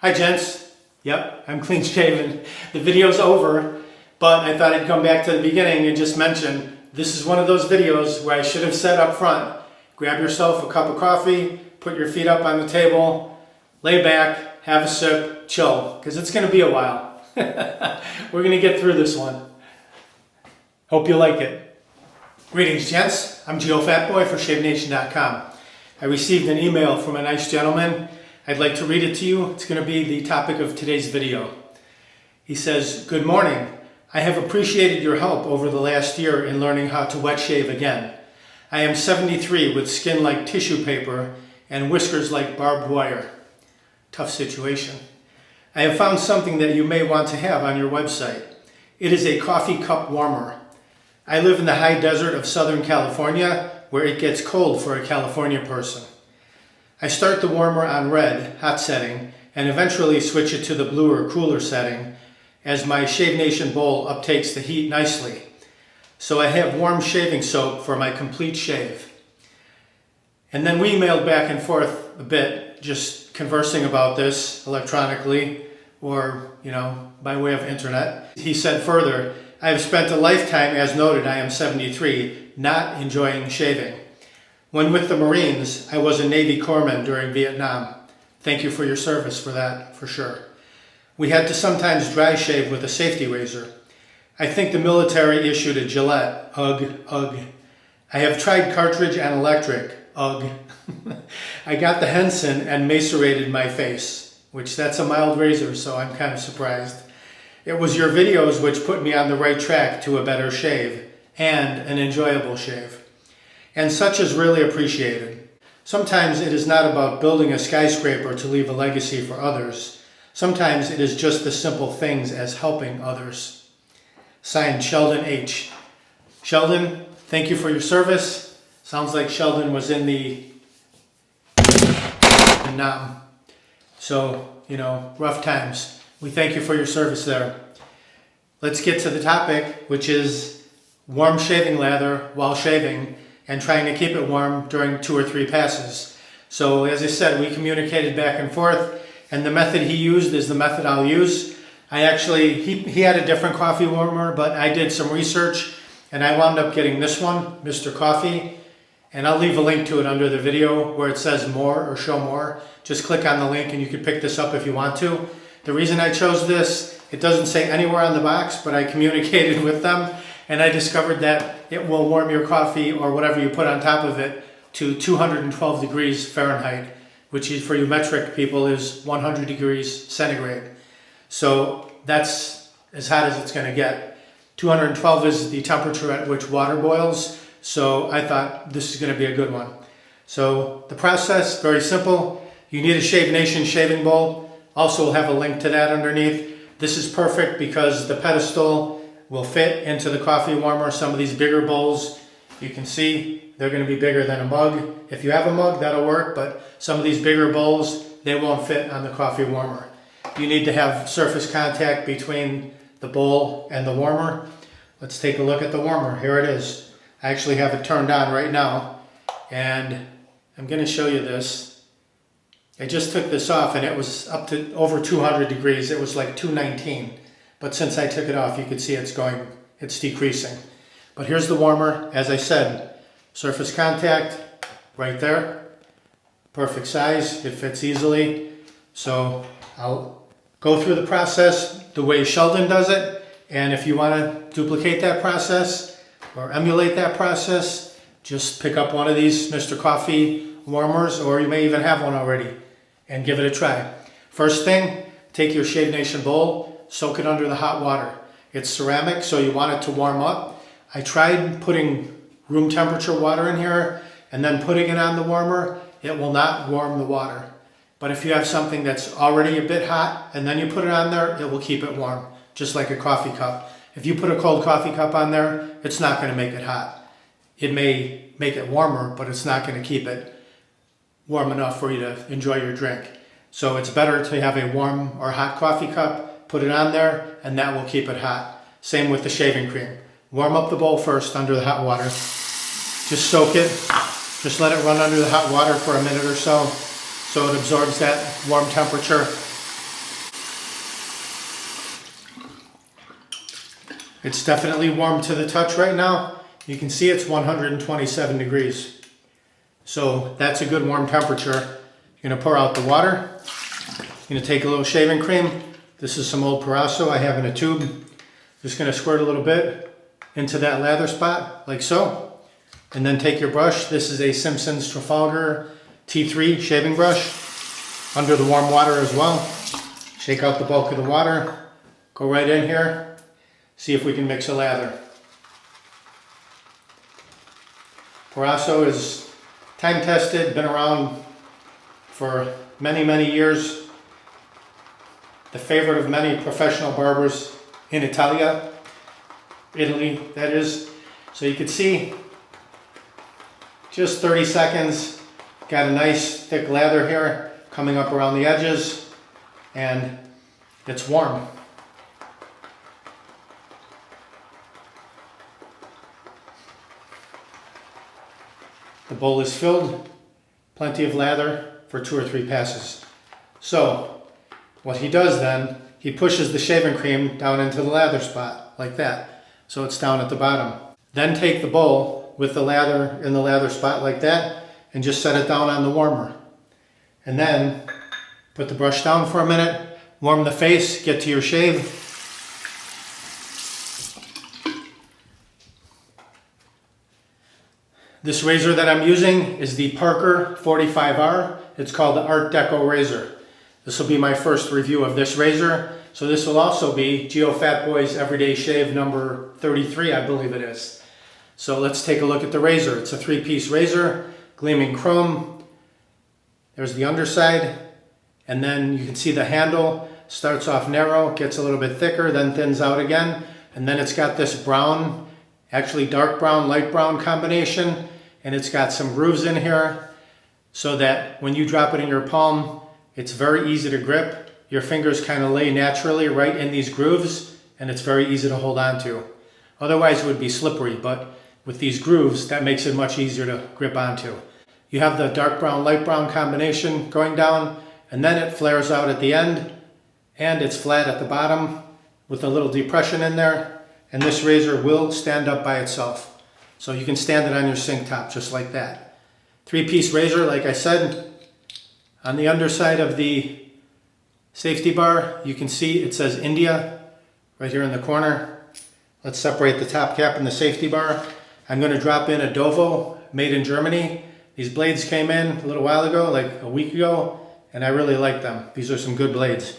Hi gents. Yep, I'm clean shaven. The video's over, but I thought I'd come back to the beginning and just mention this is one of those videos where I should have said up front, grab yourself a cup of coffee, put your feet up on the table, lay back, have a sip, chill, because it's going to be a while. We're going to get through this one. Hope you like it. Greetings gents, I'm Geofatboy for ShaveNation.com. I received an email from a nice gentleman. I'd like to read it to you. It's going to be the topic of today's video. He says, "Good morning. I have appreciated your help over the last year in learning how to wet shave again. I am 73 with skin like tissue paper and whiskers like barbed wire. Tough situation. I have found something that you may want to have on your website. It is a coffee cup warmer. I live in the high desert of Southern California where it gets cold for a California person. I start the warmer on red, hot setting, and eventually switch it to the bluer, cooler setting as my Shave Nation bowl uptakes the heat nicely. So I have warm shaving soap for my complete shave." And then we emailed back and forth a bit, just conversing about this electronically or, by way of internet. He said further, "I have spent a lifetime, as noted, I am 73, not enjoying shaving. When with the Marines, I was a Navy corpsman during Vietnam. Thank you for your service for that, for sure. We had to sometimes dry shave with a safety razor. I think the military issued a Gillette. Ugh, ugh. I have tried cartridge and electric. Ugh. I got the Henson and macerated my face, which that's a mild razor, so I'm kind of surprised. It was your videos which put me on the right track to a better shave and an enjoyable shave. And such is really appreciated. Sometimes it is not about building a skyscraper to leave a legacy for others. Sometimes it is just the simple things as helping others." Signed, Sheldon H. Sheldon, thank you for your service. Sounds like Sheldon was in the Vietnam. So, rough times. We thank you for your service there. Let's get to the topic, which is warm shaving lather while shaving and trying to keep it warm during 2 or 3 passes. So as I said, we communicated back and forth, and the method he used is the method I'll use. He had a different coffee warmer, but I did some research and I wound up getting this one, Mr. Coffee, and I'll leave a link to it under the video where it says more or show more. Just click on the link and you can pick this up if you want to. The reason I chose this, it doesn't say anywhere on the box, but I communicated with them and I discovered that it will warm your coffee or whatever you put on top of it to 212 degrees Fahrenheit, which is, for you metric people, is 100 degrees centigrade. So that's as hot as it's going to get. 212 is the temperature at which water boils, so I thought this is going to be a good one. So the process, very simple. You need a Shave Nation shaving bowl. Also, we'll have a link to that underneath. This is perfect because the pedestal will fit into the coffee warmer. Some of these bigger bowls, you can see, they're going to be bigger than a mug. If you have a mug, that'll work, but some of these bigger bowls, they won't fit on the coffee warmer. You need to have surface contact between the bowl and the warmer. Let's take a look at the warmer. Here it is. I actually have it turned on right now, and I'm going to show you this. I just took this off and it was up to over 200 degrees. It was like 219. But since I took it off, you can see it's decreasing. But here's the warmer. As I said, surface contact right there. Perfect size. It fits easily. So I'll go through the process the way Sheldon does it. And if you want to duplicate that process or emulate that process, just pick up one of these Mr. Coffee warmers, or you may even have one already, and give it a try. First thing, take your Shave Nation bowl, soak it under the hot water. It's ceramic, so you want it to warm up. I tried putting room temperature water in here and then putting it on the warmer. It will not warm the water. But if you have something that's already a bit hot and then you put it on there, it will keep it warm, just like a coffee cup. If you put a cold coffee cup on there, it's not going to make it hot. It may make it warmer, but it's not going to keep it warm enough for you to enjoy your drink. So it's better to have a warm or hot coffee cup, put it on there, and that will keep it hot. Same with the shaving cream. Warm up the bowl first under the hot water. Just soak it. Just let it run under the hot water for a minute or so it absorbs that warm temperature. It's definitely warm to the touch right now. You can see it's 127 degrees. So that's a good warm temperature. You're gonna pour out the water. You're gonna take a little shaving cream. This is some old Proraso I have in a tube. Just gonna squirt a little bit into that lather spot, like so. And then take your brush. This is a Simpsons Trafalgar T3 shaving brush. Under the warm water as well. Shake out the bulk of the water. Go right in here. See if we can mix a lather. Proraso is time tested, been around for many, many years. The favorite of many professional barbers in Italy, that is. So you can see, just 30 seconds, got a nice thick lather here coming up around the edges, and it's warm. The bowl is filled, plenty of lather for 2 or 3 passes. So what he does then, he pushes the shaving cream down into the lather spot, like that. So it's down at the bottom. Then take the bowl with the lather in the lather spot like that, and just set it down on the warmer. And then put the brush down for a minute, warm the face, get to your shave. This razor that I'm using is the Parker 45R. It's called the Art Deco razor. This will be my first review of this razor. So this will also be Geofatboy's Everyday Shave number 33, I believe it is. So let's take a look at the razor. It's a 3-piece razor, gleaming chrome. There's the underside, and then you can see the handle starts off narrow, gets a little bit thicker, then thins out again, and then it's got this brown, actually dark brown, light brown combination, and it's got some grooves in here so that when you drop it in your palm, it's very easy to grip. Your fingers kind of lay naturally right in these grooves, and it's very easy to hold on to. Otherwise it would be slippery, but with these grooves, that makes it much easier to grip onto. You have the dark brown, light brown combination going down, and then it flares out at the end, and it's flat at the bottom with a little depression in there, and this razor will stand up by itself. So you can stand it on your sink top just like that. 3-piece razor, like I said. On the underside of the safety bar, you can see it says India right here in the corner. Let's separate the top cap and the safety bar. I'm going to drop in a Dovo, made in Germany. These blades came in a little while ago, like a week ago, and I really like them. These are some good blades.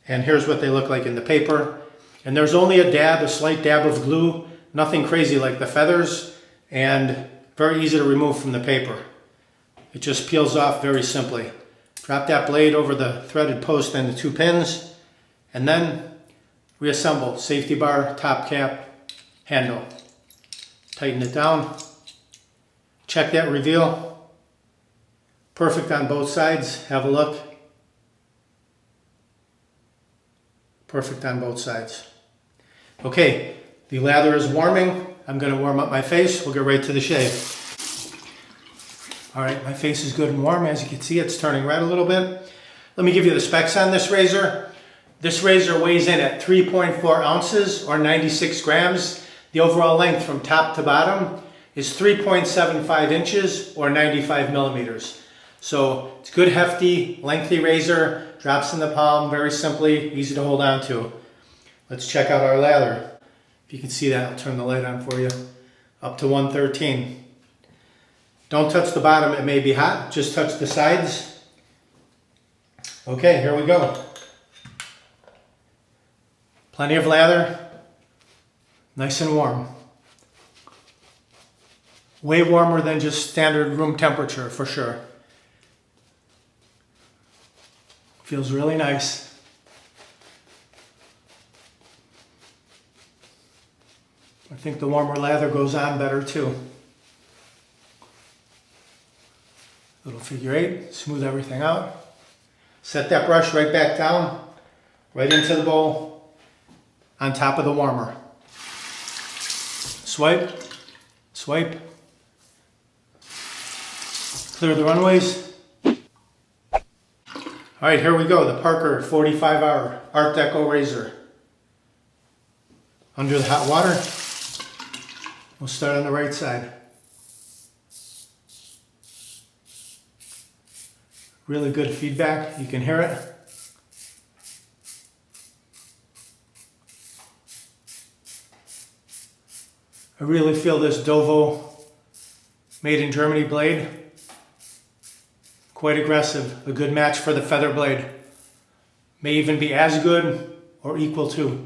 And here's what they look like in the paper. And there's only a slight dab of glue, nothing crazy like the feathers, and very easy to remove from the paper. It just peels off very simply. Drop that blade over the threaded post and the 2 pins, and then reassemble safety bar, top cap, handle. Tighten it down. Check that reveal. Perfect on both sides. Have a look. Perfect on both sides. Okay, the lather is warming. I'm going to warm up my face. We'll get right to the shave. All right, my face is good and warm. As you can see, it's turning red a little bit. Let me give you the specs on this razor. This razor weighs in at 3.4 ounces or 96 grams. The overall length from top to bottom is 3.75 inches or 95 millimeters. So it's a good, hefty, lengthy razor. Drops in the palm, very simply, easy to hold on to. Let's check out our lather. If you can see that, I'll turn the light on for you. Up to 113. Don't touch the bottom, it may be hot. Just touch the sides. Okay, here we go. Plenty of lather. Nice and warm. Way warmer than just standard room temperature, for sure. Feels really nice. I think the warmer lather goes on better too. Little figure 8, smooth everything out. Set that brush right back down, right into the bowl, on top of the warmer. Swipe, swipe. Clear the runways. All right, here we go, the Parker 45R Art Deco razor. under the hot water. We'll start on the right side. Really good feedback, you can hear it. I really feel this Dovo made in Germany blade quite aggressive, a good match for the feather blade. May even be as good or equal to.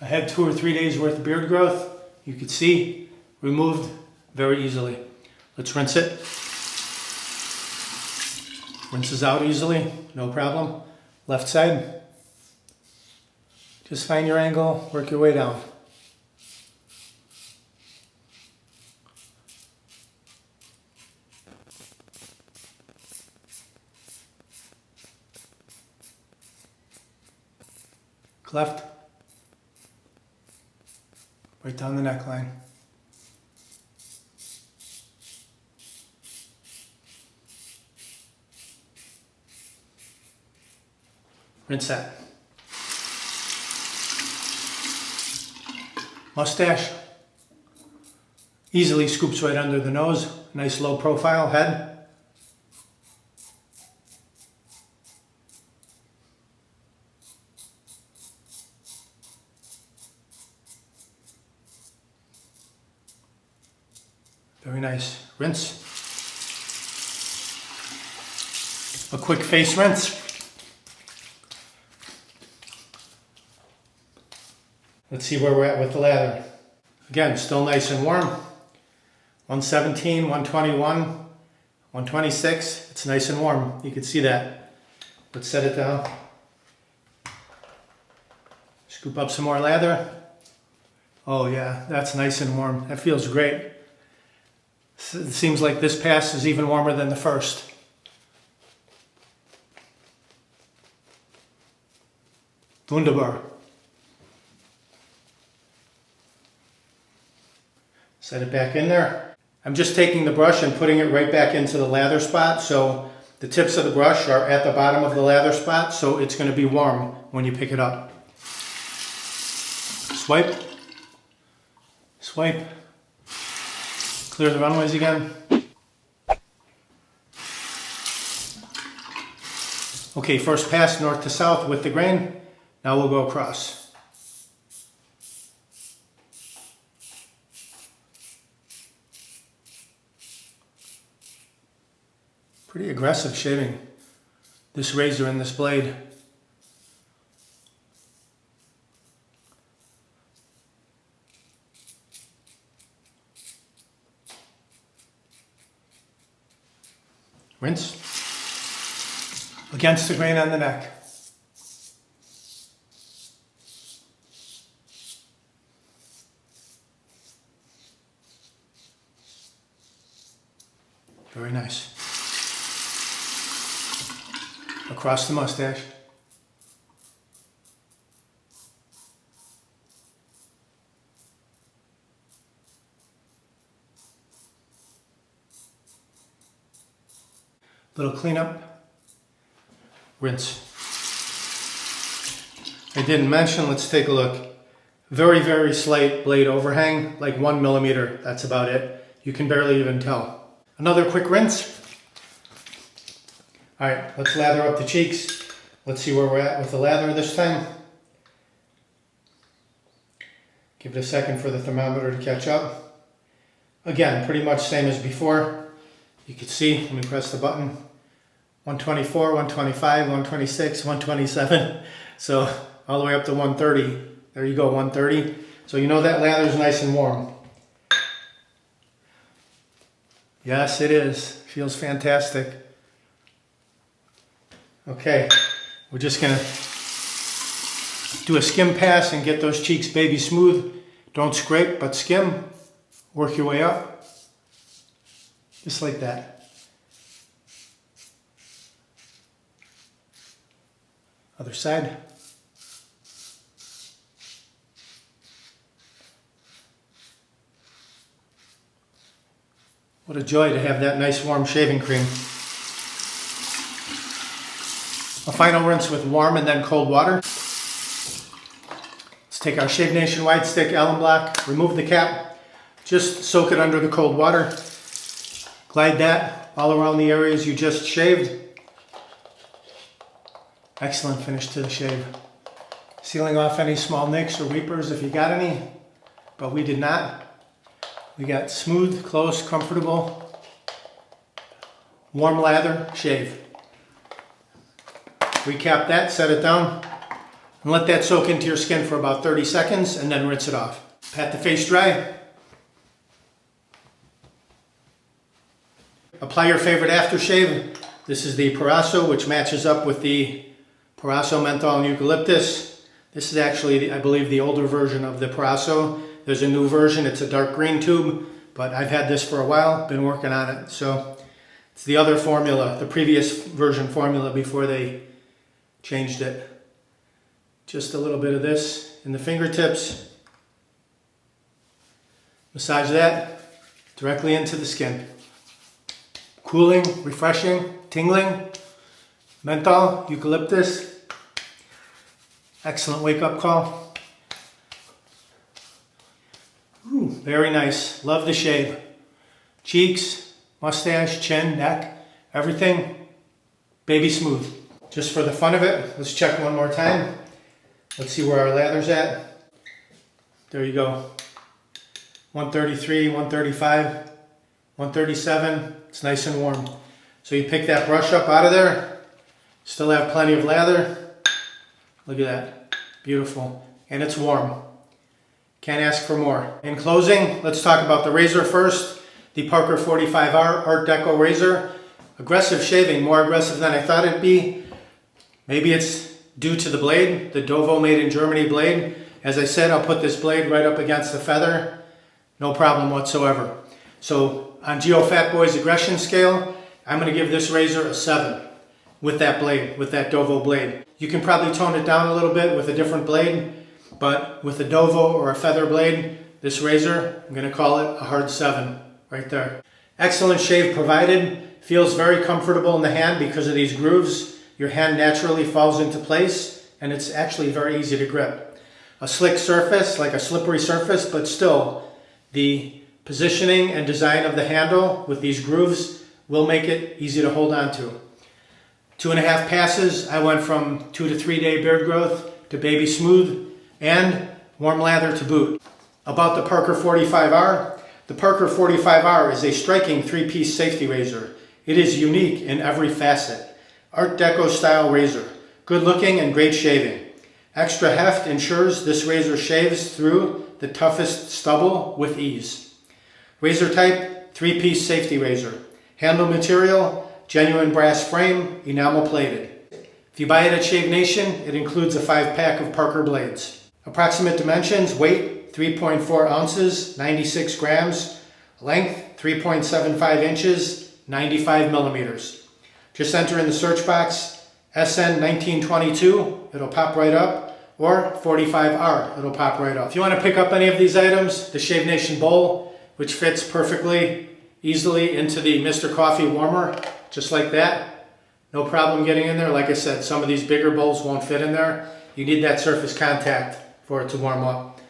I had 2 or 3 days worth of beard growth. You could see, removed very easily. Let's rinse it. Rinses out easily, no problem. Left side. Just find your angle, work your way down. Left. Right down the neckline. Rinse that. Mustache. Easily scoops right under the nose. Nice low profile head. Very nice. Rinse. A quick face rinse. Let's see where we're at with the lather. Again, still nice and warm. 117, 121, 126. It's nice and warm. You can see that. Let's set it down. Scoop up some more lather. Oh yeah, that's nice and warm. That feels great. It seems like this pass is even warmer than the first. Wunderbar. Set it back in there. I'm just taking the brush and putting it right back into the lather spot. So the tips of the brush are at the bottom of the lather spot. So it's going to be warm when you pick it up. Swipe. Swipe. Clear the runways again. Okay, first pass north to south with the grain. Now we'll go across. Pretty aggressive shaving, this razor and this blade. Rinse. Against the grain on the neck. Very nice. Across the mustache. Little cleanup. Rinse. I didn't mention, let's take a look. Very, very slight blade overhang, like 1 millimeter. That's about it. You can barely even tell. Another quick rinse. All right, let's lather up the cheeks. Let's see where we're at with the lather this time. Give it a second for the thermometer to catch up. Again, pretty much same as before. You can see, let me press the button. 124, 125, 126, 127. So all the way up to 130. There you go, 130. So you know that lather is nice and warm. Yes, it is. Feels fantastic. Okay, we're just gonna do a skim pass and get those cheeks baby smooth. Don't scrape, but skim. Work your way up. Just like that. Other side. What a joy to have that nice warm shaving cream. A final rinse with warm and then cold water. Let's take our Shave Nation Wide Stick alum block, remove the cap, just soak it under the cold water. Glide that all around the areas you just shaved. Excellent finish to the shave. Sealing off any small nicks or weepers if you got any, but we did not. We got smooth, close, comfortable, warm lather shave. Recap that, set it down, and let that soak into your skin for about 30 seconds and then rinse it off. Pat the face dry. Apply your favorite aftershave. This is the Proraso, which matches up with the Proraso Menthol and eucalyptus. This is actually, I believe, the older version of the Proraso. There's a new version, it's a dark green tube, but I've had this for a while, been working on it. So it's the other formula, the previous version formula before they changed it. Just a little bit of this in the fingertips. Massage that directly into the skin. Cooling, refreshing, tingling, menthol, eucalyptus. Excellent wake-up call. Ooh, very nice. Love the shave. Cheeks, mustache, chin, neck, everything baby smooth. Just for the fun of it, let's check one more time. Let's see where our lather's at. There you go. 133, 135, 137. It's nice and warm. So you pick that brush up out of there. Still have plenty of lather. Look at that. Beautiful. And it's warm. Can't ask for more. In closing, let's talk about the razor first. The Parker 45R Art Deco razor. Aggressive shaving, more aggressive than I thought it'd be. Maybe it's due to the blade, the Dovo made in Germany blade. As I said, I'll put this blade right up against the feather. No problem whatsoever. So on Geofatboy's aggression scale, I'm going to give this razor a 7 with that blade, with that Dovo blade. You can probably tone it down a little bit with a different blade, but with a Dovo or a feather blade, this razor, I'm going to call it a hard 7 right there. Excellent shave provided. Feels very comfortable in the hand because of these grooves. Your hand naturally falls into place and it's actually very easy to grip. A slick surface, like a slippery surface, but still the positioning and design of the handle with these grooves will make it easy to hold on to. 2.5 passes, I went from 2 to 3 day beard growth to baby smooth and warm lather to boot. About the Parker 45R, the Parker 45R is a striking 3-piece safety razor. It is unique in every facet. Art Deco style razor. Good looking and great shaving. Extra heft ensures this razor shaves through the toughest stubble with ease. Razor type, 3-piece safety razor. Handle material, genuine brass frame, enamel plated. If you buy it at Shave Nation, it includes a 5-pack of Parker blades. Approximate dimensions, weight 3.4 ounces, 96 grams. Length 3.75 inches, 95 millimeters. Just enter in the search box SN1922, it'll pop right up, or 45R, it'll pop right up. If you want to pick up any of these items, the Shave Nation bowl, which fits perfectly, easily into the Mr. Coffee warmer, just like that. No problem getting in there. Like I said, some of these bigger bowls won't fit in there. You need that surface contact for it to warm up.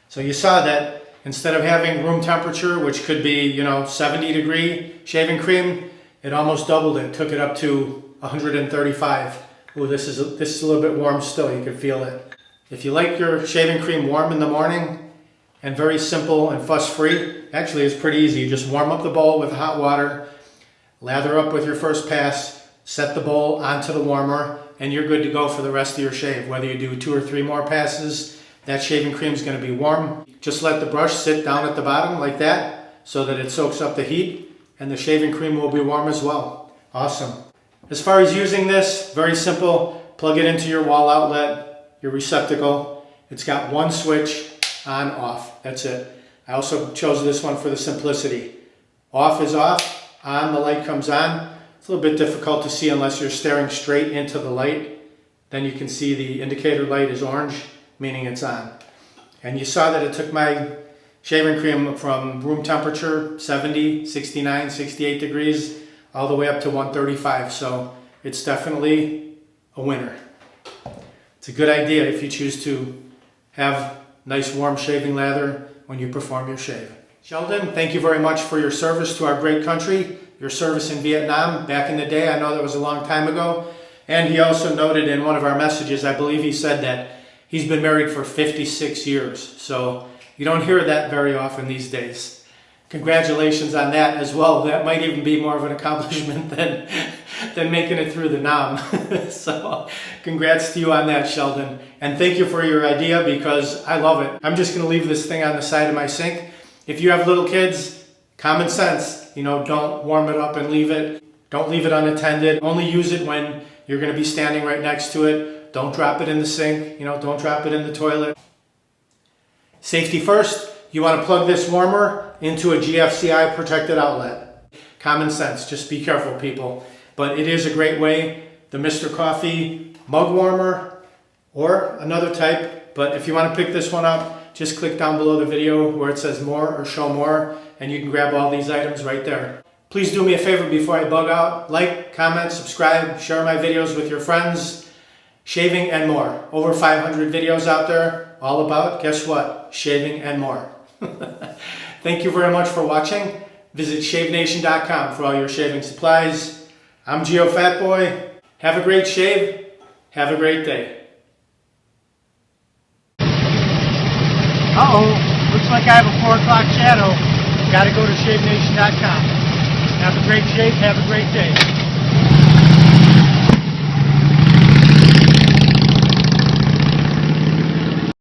So you saw that instead of having room temperature, which could be, 70-degree shaving cream, it almost doubled it, took it up to 135. Ooh, this is a little bit warm still, you can feel it. If you like your shaving cream warm in the morning and very simple and fuss-free, actually it's pretty easy. You just warm up the bowl with hot water, lather up with your first pass, set the bowl onto the warmer, and you're good to go for the rest of your shave. Whether you do 2 or 3 more passes, that shaving cream is going to be warm. Just let the brush sit down at the bottom like that so that it soaks up the heat, and the shaving cream will be warm as well. Awesome. As far as using this, very simple. Plug it into your wall outlet, your receptacle. It's got one switch, on, off. That's it. I also chose this one for the simplicity. Off is off, on, the light comes on. It's a little bit difficult to see unless you're staring straight into the light. Then you can see the indicator light is orange, meaning it's on. And you saw that it took my shaving cream from room temperature, 70, 69, 68 degrees, all the way up to 135. So it's definitely a winner. It's a good idea if you choose to have nice warm shaving lather when you perform your shave. Sheldon, thank you very much for your service to our great country, your service in Vietnam back in the day. I know that was a long time ago. And he also noted in one of our messages, I believe he said that he's been married for 56 years. So you don't hear that very often these days. Congratulations on that as well. That might even be more of an accomplishment than making it through the Nam. So congrats to you on that, Sheldon. And thank you for your idea because I love it. I'm just gonna leave this thing on the side of my sink. If you have little kids, common sense, don't warm it up and leave it. Don't leave it unattended. Only use it when you're gonna be standing right next to it. Don't drop it in the sink, don't drop it in the toilet. Safety first. You want to plug this warmer into a GFCI protected outlet. Common sense, just be careful, people. But it is a great way. The Mr. Coffee mug warmer or another type. But if you want to pick this one up, just click down below the video where it says more or show more, and you can grab all these items right there. Please do me a favor before I bug out. Like, comment, subscribe, share my videos with your friends. Shaving and more. Over 500 videos out there, all about, guess what? Shaving and more. Thank you very much for watching. Visit shavenation.com for all your shaving supplies. I'm Geofatboy. Have a great shave. Have a great day. Uh-oh. Looks like I have a 4 o'clock shadow. Gotta go to shavenation.com. Have a great shave. Have a great day.